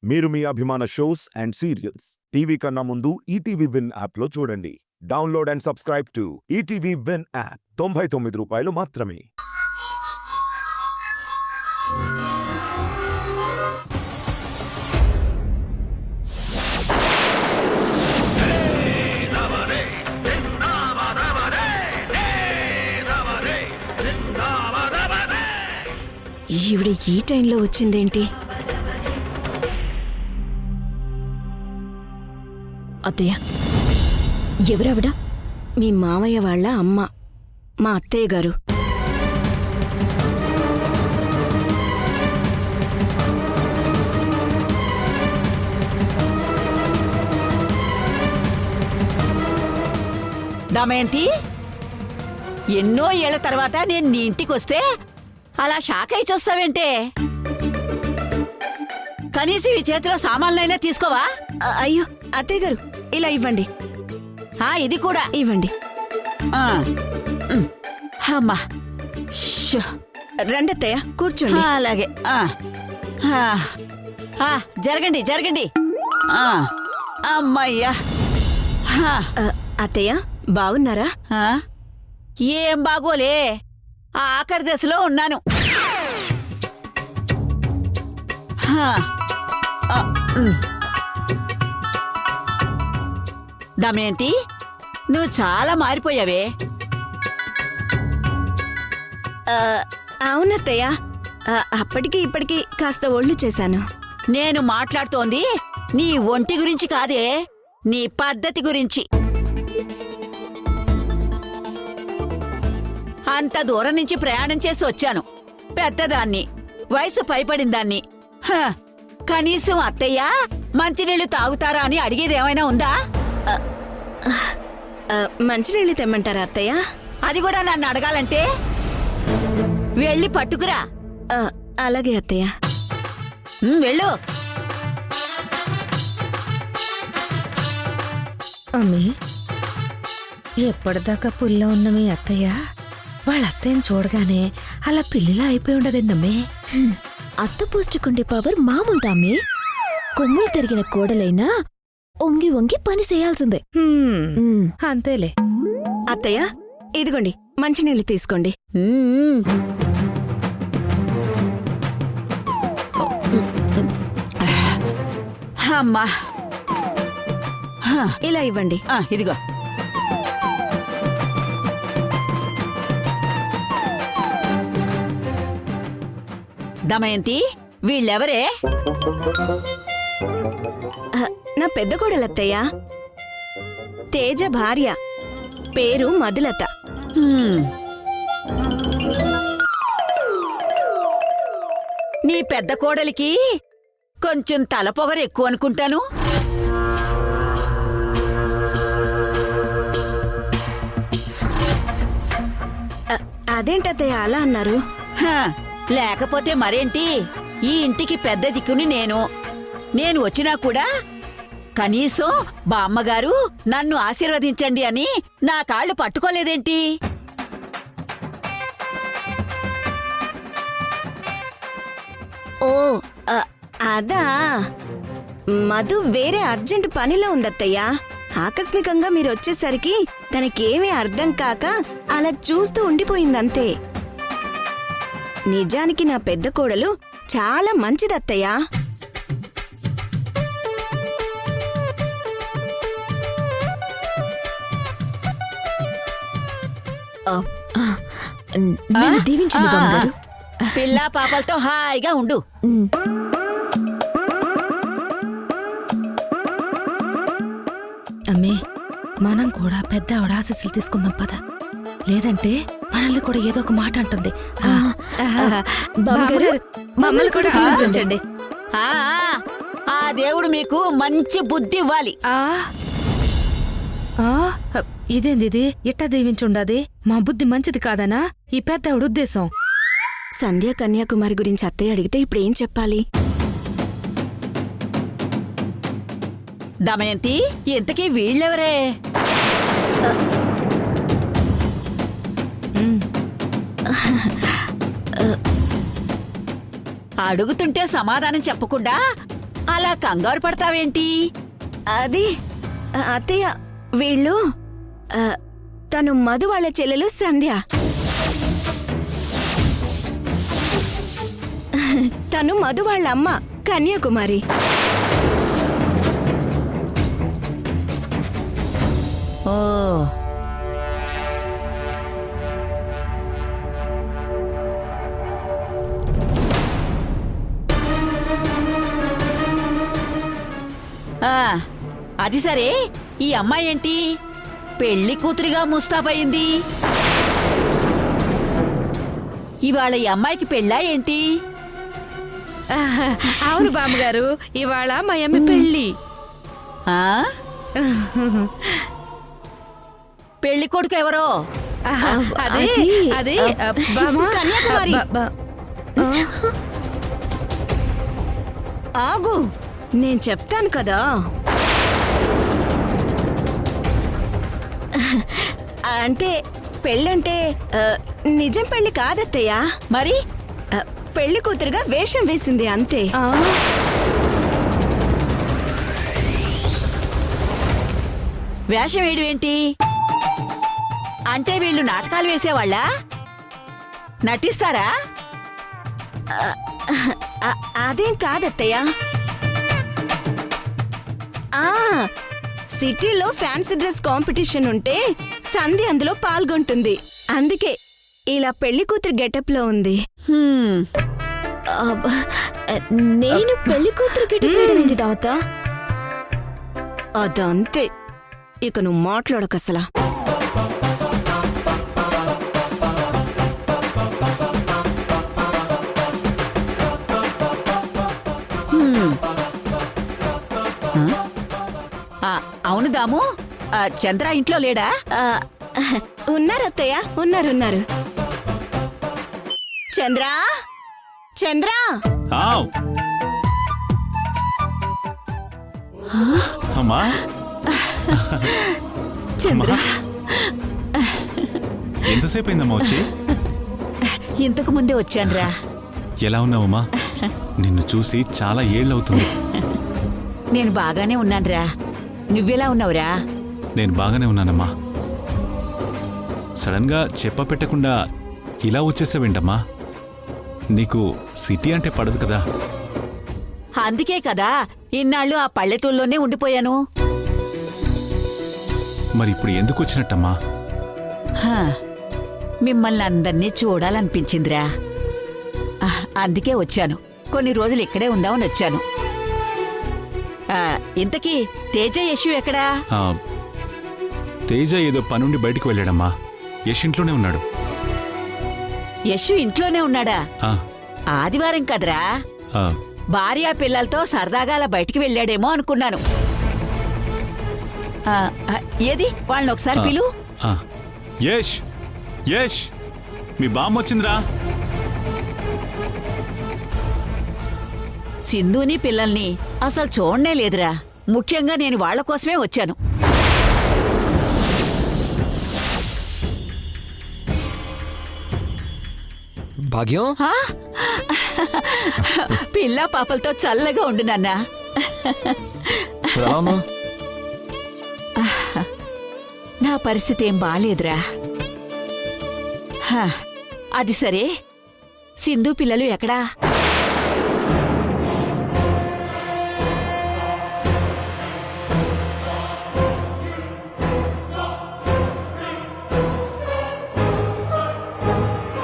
మీరు మీ అభిమాన shows and serials TV కన్నా ముందు ఈటీవీ విన్ యాప్లో చూడండి. Download and subscribe to ETV win app. 99 రూపాయలు మాత్రమే. ఈవిడ ఈ టైంలో వచ్చిందేంటి? అత్తయ్య, ఎవరావిడ? మీ మామయ్య వాళ్ళ అమ్మ, మా అత్తయ్య గారు. దమయంతి, ఎన్నో ఏళ్ల తర్వాత నేను నీ ఇంటికొస్తే అలా షాక్ అయి చూస్తావేంటే? కనీసం ఈ చేతిలో సామాన్లైనా తీసుకోవా? అయ్యో అత్తయ్య గారు, ఇలా ఇవ్వండి. ఇది కూడా ఇవ్వండి. అమ్మా, రండి అత్తయ్య, కూర్చోండి. అలాగే. జరగండి జరగండి. అమ్మయ్యా. అత్తయ్య బాగున్నారా? ఏం బాగోలే, ఆఖరి దశలో ఉన్నాను. దమయంతి, నువ్వు చాలా మారిపోయావే. అవునత్తయ్య, అప్పటికి ఇప్పటికి కాస్త ఒళ్ళు చేశాను. నేను మాట్లాడుతోంది నీ ఒంటి గురించి కాదే, నీ పద్ధతి గురించి. అంత దూరం నుంచి ప్రయాణం చేసి వచ్చాను. పెద్దదాన్ని, వయసు పైపడిందాన్ని. కనీసం అత్తయ్య మంచినీళ్లు తాగుతారా అని అడిగేదేమైనా ఉందా? మంచినీళ్ళు తెమ్మంటారా అత్తయ్య? అది కూడా నన్ను అడగాలంటే వెళ్ళి పట్టుకురా. అలాగే అత్తయ్య. వెళ్ళు. అమ్మి, ఎప్పటిదాకా పుల్లో ఉన్న మీ అత్తయ్య వాళ్ళ అత్తయ్యని చూడగానే అలా పిల్లిలా అయిపోయి ఉండదండమ్మే. అత్త పోస్టుకుండే పవర్ మామూలుదామ్మి. కొమ్ములు తిరిగిన కోడలైనా ఒంగి ఒంగి పని చేయాల్సిందే. అంతేలే. అత్తయ్య, ఇదిగోండి మంచినీళ్ళు తీసుకోండి. అమ్మా, ఇలా ఇవ్వండి. ఇదిగో. దమయంతి, వీళ్ళెవరే? నా పెద్ద కోడలత్తయ్య, తేజ భార్య, పేరు మధులత. నీ పెద్ద కోడలికి కొంచెం తలపొగరు ఎక్కువ అనుకుంటాను. అదేంటత్తయ్య అలా అన్నారు? లేకపోతే మరేంటి, ఈ ఇంటికి పెద్ద దిక్కుని నేను వచ్చినా కూడా కనీసం బామ్మగారు నన్ను ఆశీర్వదించండి అని నా కాళ్ళు పట్టుకోలేదేంటి? ఓ అదా, మధు వేరే అర్జెంట్ పనిలో ఉందత్తయ్య. ఆకస్మికంగా మీరొచ్చేసరికి తనకేమీ అర్థం కాక అలా చూస్తూ ఉండిపోయిందంతే. నిజానికి నా పెద్ద కోడలు చాలా మంచిదత్తయ్యా. దీవించండి బామ్మగారు. పిల్లా పాపలతో హాయిగా ఉండు. అమ్మే, మనం కూడా పెద్ద ఆవిడ ఆశీస్సులు తీసుకుందాం పద. లేదంటే మనల్ని కూడా ఏదో ఒక మాట అంటుంది. మమ్మల్ని కూడా దీవించండి. ఆ దేవుడు మీకు మంచి బుద్ధి ఇవ్వాలి. ఇదేంది ఇది? ఇట్టా దీవించుండది? మా బుద్ధి మంచిది కాదనా ఈ పెద్దవిడ ఉద్దేశం? సంధ్య కన్యాకుమారి గురించి అత్తయ్య అడిగితే ఇప్పుడేం చెప్పాలి? దమయంతి, ఇంతకీ వీళ్ళెవరే? అడుగుతుంటే సమాధానం చెప్పకుండా అలా కంగారు పడతావేంటి? అది అత్తయ్య వీళ్ళు ఆ, తను మధు వాళ్ళ చెల్లెలు సంధ్య. తను మధు వాళ్ళ అమ్మ కన్యాకుమారి. ఓ ఆ, అది సరే, ఈ అమ్మాయి ఏంటి పెళ్లి కూతురిగా ముస్తాబయింది? ఇవాళ ఈ అమ్మాయికి పెళ్ళా ఏంటి? అవును బామ్మగారు, ఇవాళ మా అమ్మ పెళ్ళి. ఆ పెళ్లి కొడుకు ఎవరో? అదే అదే బామ్మ, కన్యాకుమారి. ఆగు, నేను చెప్తాను కదా. అంటే పెళ్ళంటే నిజం పెళ్లి కాదత్తయ్యా. మరి పెళ్లి కూతురుగా వేషం వేసింది అంతే. వేషం వేయడం ఏంటి? అంటే వీళ్ళు నాటకాలు వేసేవాళ్ళా? నటిస్తారా? అదేం కాదత్తయ్యా. సిటీలో ఫ్యాన్సీ డ్రెస్ కాంపిటీషన్ ఉంటే సంధ్య అందులో పాల్గొంటుంది. అందుకే ఇలా పెళ్లి కూతురు గెటప్ లో ఉంది. హ్మ్, నేను పెళ్లి కూతురు గిట్టేయడం తాత. అదంతే, ఇక నువ్వు మాట్లాడకసలా. హ్మ్. అవును దాము, చంద్ర ఇంట్లో లేడా? ఉన్నారత్తయ్య, ఉన్నారు. చంద్ర, చంద్ర. ఆవ్. అమ్మా చంద్ర, ఎంతసేపు అయిందమ్మా వచ్చి? ఇంతకు ముందే వచ్చానురా. ఎలా ఉన్నావమ్మా? నిన్ను చూసి చాలా ఏళ్ళవుతుంది. నేను బాగానే ఉన్నానురా. నువ్వెలా ఉన్నావురా? నేను బాగానే ఉన్నానమ్మా. సడన్ గా చెప్పపెట్టకుండా ఇలా వచ్చేసావేంటమ్మా? నీకు సిటీ అంటే పడదు కదా. అందుకే కదా ఇన్నాళ్ళు ఆ పల్లెటూళ్ళలోనే ఉండిపోయాను. మరి ఇప్పుడు ఎందుకు వచ్చినట్టమ్మా? హా, మిమ్మల్ని అందర్నీ చూడాలనిపించిందిరా. అందుకే వచ్చాను. కొన్ని రోజులు ఇక్కడే ఉందామని వచ్చాను. ఇంతకీ తేజ, యశు ఎక్కడా? ఆ, తేజ ఏదో పనుండి బయటికి వెళ్ళాడమ్మా. యశ్ ఇంట్లోనే ఉన్నాడు. యశు ఇంట్లోనే ఉన్నాడా? ఆ, ఆదివారం కదరా. ఆ, భార్యా పిల్లలతో సరదాగా అలా బయటికి వెళ్ళాడేమో అనుకున్నాను. ఏది వాళ్ళని ఒకసారి పిలు. ఆ. యశ్, యశ్, మీ బామ్మ వచ్చిందిరా. సింధుని పిల్లల్ని అసలు చూడనే లేదురా. ముఖ్యంగా నేను వాళ్ళ కోసమే వచ్చాను. భాగ్యం, ఆ? పిల్ల పాపలతో చల్లగా ఉండు నాన్నా. ఎలా ఉన్నావ్? నా పరిస్థితి ఏం బాలేదురా. హా, అది సరే, సింధు పిల్లలు ఎక్కడా?